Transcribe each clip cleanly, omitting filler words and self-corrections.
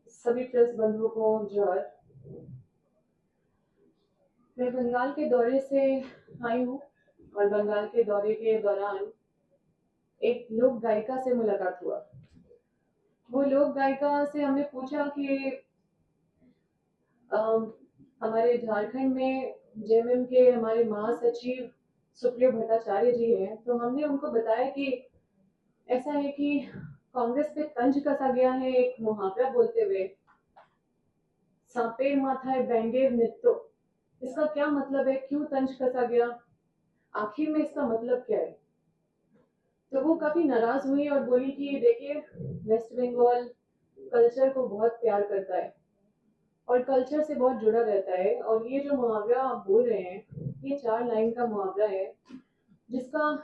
सभी प्रेस बंधुओं को जोहार। मैं बंगाल के दौरे से आई हूँ और बंगाल के दौरे के दौरान एक लोक गायिका से मुलाकात हुआ। वो लोक गायिका से हमने पूछा कि अम, हमारे झारखंड में जेएमएम के हमारे महासचिव सुप्रियो भट्टाचार्य जी हैं, तो हमने उनको बताया कि ऐसा है कि कांग्रेस पे तंज कसा गया है एक मुहावरा बोलते हुए, सांपे माथा बैंगेर नित्तो। इसका क्या मतलब है, क्यों तंज कसा गया, आखिर में इसका मतलब क्या है। तो वो काफी नाराज हुई और बोली कि देखिए, वेस्ट बंगाल कल्चर को बहुत प्यार करता है और कल्चर से बहुत जुड़ा रहता है, और ये जो मुहावरा आप बोल रहे हैं ये 4 लाइन का मुहावरा है, जिसका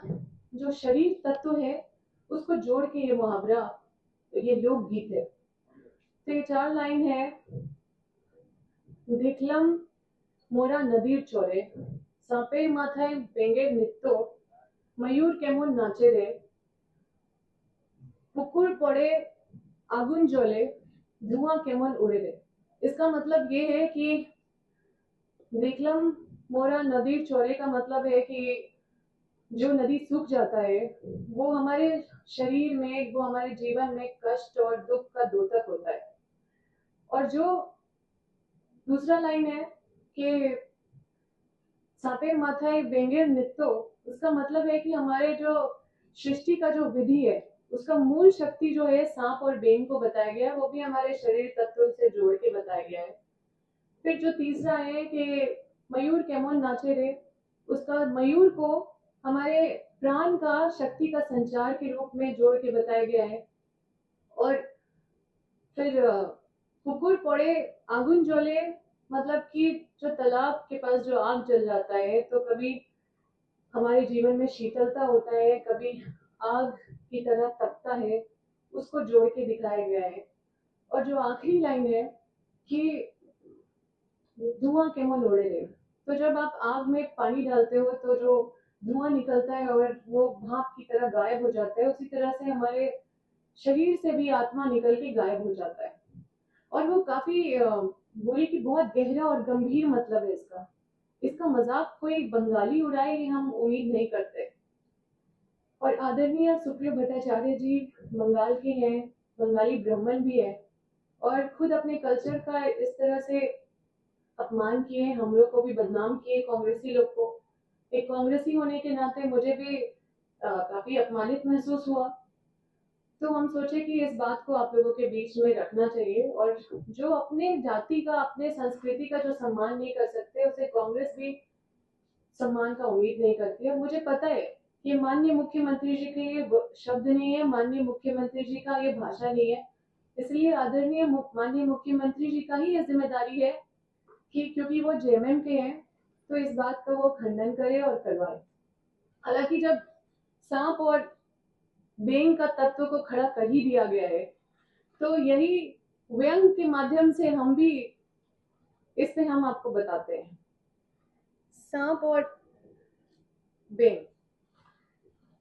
जो शरीर तत्व है उसको जोड़ के ये मुहावरा, ये लोकगीत है। तो ये 4 लाइन है। देखलम मोरा नदीर चोरे, सांपेर माथाয় বেঙ্গের নৃত্য, मयूर केमन नाचे रे, पुकुर पड़े आगुन जले, धुआं केमन उड़े रे। इसका मतलब ये है कि देखलम मोरा नदीर चोरे का मतलब है कि जो नदी सूख जाता है वो हमारे शरीर में, वो हमारे जीवन में कष्ट और दुख का द्योतक होता है। और जो दूसरा लाइन है कि सांपेर माथाয় बेंगेर नृत्य, उसका मतलब है कि हमारे जो सृष्टि का जो विधि है उसका मूल शक्ति जो है सांप और बेंग को बताया गया है, वो भी हमारे शरीर तत्व से जोड़ के बताया गया है। फिर जो तीसरा है कि मयूर केमन नाचे रे, उसका मयूर को हमारे प्राण का, शक्ति का संचार के रूप में जोड़ के बताया गया है। और फिर पुकुर पड़े आगुन जले, मतलब कि जो तालाब के पास जो आग जल जाता है तो कभी हमारे जीवन में शीतलता होता है, कभी आग की तरह तपता है, उसको जोड़ के दिखाया गया है। और जो आखिरी लाइन है कि धुआं केमन उड़े रे, तो जब आप आग में पानी डालते हो तो जो धुआं निकलता है और वो भाप की तरह गायब हो जाता है, उसी तरह से हमारे शरीर से भी आत्मा निकल के गायब हो जाता है। और वो काफी बोली कि बहुत गहरा और गंभीर मतलब है इसका। इसका मजाक कोई बंगाली उड़ाए ये हम उम्मीद नहीं करते। और आदरणीय सुप्रियो भट्टाचार्य जी बंगाल के हैं, बंगाली ब्राह्मण भी है, और खुद अपने कल्चर का इस तरह से अपमान किए, हम लोग को भी बदनाम किए, कांग्रेसी लोग को। एक कांग्रेसी होने के नाते मुझे भी काफी अपमानित महसूस हुआ। तो हम सोचे कि इस बात को आप लोगों के बीच में रखना चाहिए, और जो अपने जाति का, अपने संस्कृति का जो सम्मान नहीं कर सकते उसे कांग्रेस भी सम्मान का उम्मीद नहीं करती है। मुझे पता है कि माननीय मुख्यमंत्री जी के ये शब्द नहीं है, माननीय मुख्यमंत्री जी का ये भाषा नहीं है, इसलिए आदरणीय माननीय मुख्यमंत्री जी का ही ये जिम्मेदारी है कि क्योंकि वो जेएमएम के हैं तो इस बात का वो खंडन करे और करवाए। हालांकि जब सांप और बेंग का तत्व को खड़ा कर ही दिया गया है तो यही व्यंग के माध्यम से हम भी इस पे हम आपको बताते हैं। सांप और बेंग,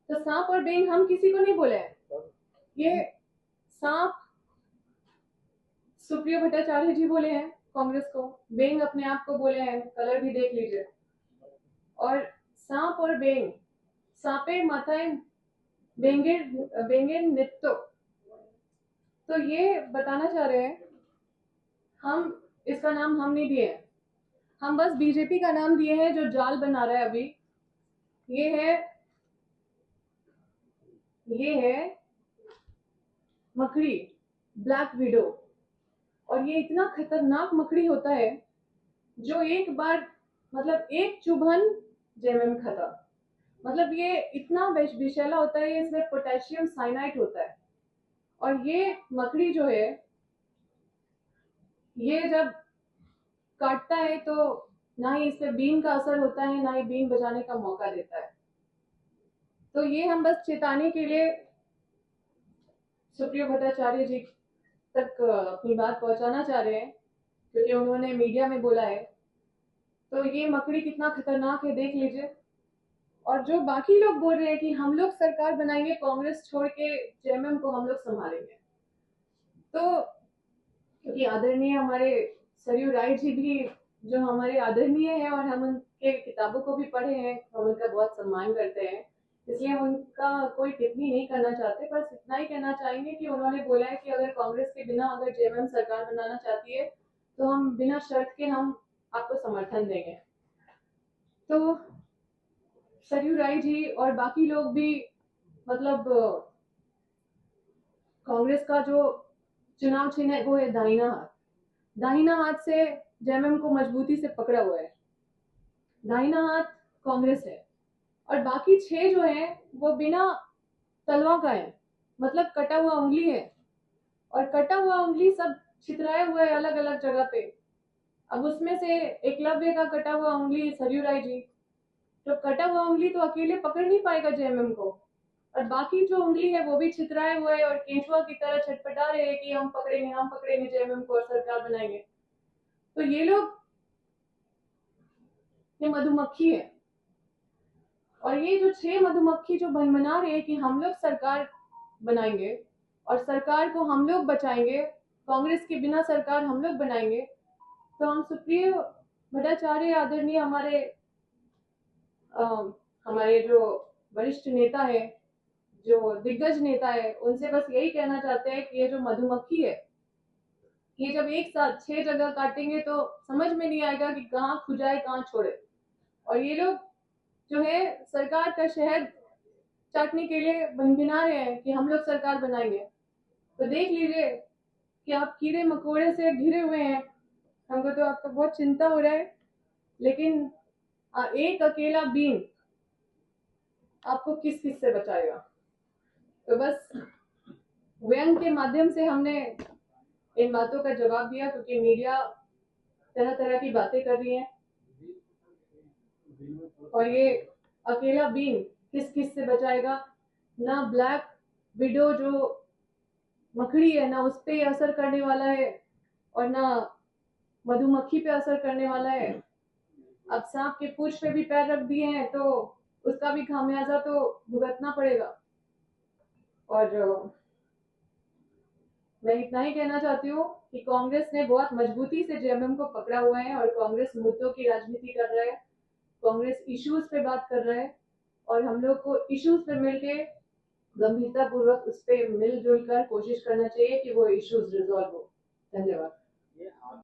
तो सांप और बेंग हम किसी को नहीं बोले हैं, ये सांप सुप्रियो भट्टाचार्य जी बोले हैं कांग्रेस को, बेंग अपने आप को बोले हैं, कलर भी देख लीजिए। और सांप और बेंग, सांपे माथाएं बेंगेर बेंगेर नित्तो, तो ये बताना चाह रहे हैं हम, इसका नाम हम नहीं दिए हैं, हम बस बीजेपी का नाम दिए हैं जो जाल बना रहा है अभी। ये है, ये है मकड़ी, ब्लैक विडो। और ये इतना खतरनाक मकड़ी होता है जो एक बार, मतलब एक चुभन जेएमएम खत्म। मतलब ये इतना विषैला होता है, इसमें पोटेशियम साइनाइड होता है। और ये मकड़ी जो है, ये जब काटता है तो ना ही इस पे बीन का असर होता है, ना ही बीन बजाने का मौका देता है। तो ये हम बस चेताने के लिए सुप्रियो भट्टाचार्य जी तक अपनी बात पहुंचाना चाह रहे हैं, क्योंकि उन्होंने मीडिया में बोला है। तो ये मकड़ी कितना खतरनाक है देख लीजिए। और जो बाकी लोग बोल रहे हैं कि हम लोग सरकार बनाएंगे, कांग्रेस छोड़ के जेएमएम को हम लोग संभालेंगे, तो क्योंकि आदरणीय हमारे सरयू राय जी भी जो हमारे आदरणीय हैं और हम उनके किताबों को भी पढ़े हैं, हम उनका बहुत सम्मान करते हैं, इसलिए हम उनका कोई टिप्पणी नहीं करना चाहते। बस इतना ही कहना चाहेंगे कि उन्होंने बोला है कि अगर कांग्रेस के बिना अगर जेएमएम सरकार बनाना चाहती है तो हम बिना शर्त के हम आपको समर्थन देंगे। तो सरयू राय जी और बाकी लोग भी मतलब कांग्रेस का जो चुनाव चिन्ह है वो है दाहिना हाथ। दाहिना हाथ से जेएमएम को मजबूती से पकड़ा हुआ है, दाहिना हाथ कांग्रेस है। और बाकी 6 जो है वो बिना तलवा का है, मतलब कटा हुआ उंगली है, और कटा हुआ उंगली सब छितराया हुआ है अलग अलग जगह पे। अब उसमें से एकलव्य का कटा हुआ उंगली सरयू राय जी, तो कटा हुआ उंगली तो अकेले पकड़ नहीं पाएगा जेएमएम को, और बाकी जो उंगली है वो भी छितराए हुए है और केंचुआ की तरह छटपटा रहे हैं कि हम पकड़ेंगे जेएमएम को और सरकार बनाएंगे। तो ये लोग ये मधुमक्खी है, और ये जो 6 मधुमक्खी जो बनमना रहे हैं कि हम लोग सरकार बनाएंगे और सरकार को हम लोग बचाएंगे, कांग्रेस के बिना सरकार हम लोग बनाएंगे, तो हम सुप्रिय भट्टाचार्य आदरणीय हमारे जो वरिष्ठ नेता है, जो दिग्गज नेता है, उनसे बस यही कहना चाहते हैं कि ये जो मधुमक्खी है, ये जब एक साथ 6 जगह काटेंगे तो समझ में नहीं आएगा कि कहाँ खुजाए कहाँ छोड़े। और ये लोग जो है सरकार का शहद चाटने के लिए भिनभिना रहे हैं कि हम लोग सरकार बनाएंगे। तो देख लीजिए कि आप कीड़े मकोड़े से घिरे हुए हैं, हमको तो आपका बहुत चिंता हो रहा है, लेकिन एक अकेला बीन आपको किस किस से बचाएगा। तो बस व्यंग के माध्यम से हमने इन बातों का जवाब दिया, क्योंकि मीडिया तरह तरह की बातें कर रही है, और ये अकेला बीन किस किस से बचाएगा। ना ब्लैक विडो जो मकड़ी है ना उस पे असर करने वाला है, और ना मधुमक्खी पे असर करने वाला है। अब सांप के पूंछ पे भी पैर रख दिए हैं तो उसका भी खामियाजा तो भुगतना पड़ेगा। और मैं इतना ही कहना चाहती हूँ कि कांग्रेस ने बहुत मजबूती से जेएमएम को पकड़ा हुआ है, और कांग्रेस मुद्दों की राजनीति कर रहा है, कांग्रेस इश्यूज पे बात कर रहा है, और हम लोग को इश्यूज पे मिलके गंभीरता पूर्वक उस पे मिलजुल कर कोशिश करना चाहिए कि वो इश्यूज रिजॉल्व हो। धन्यवाद।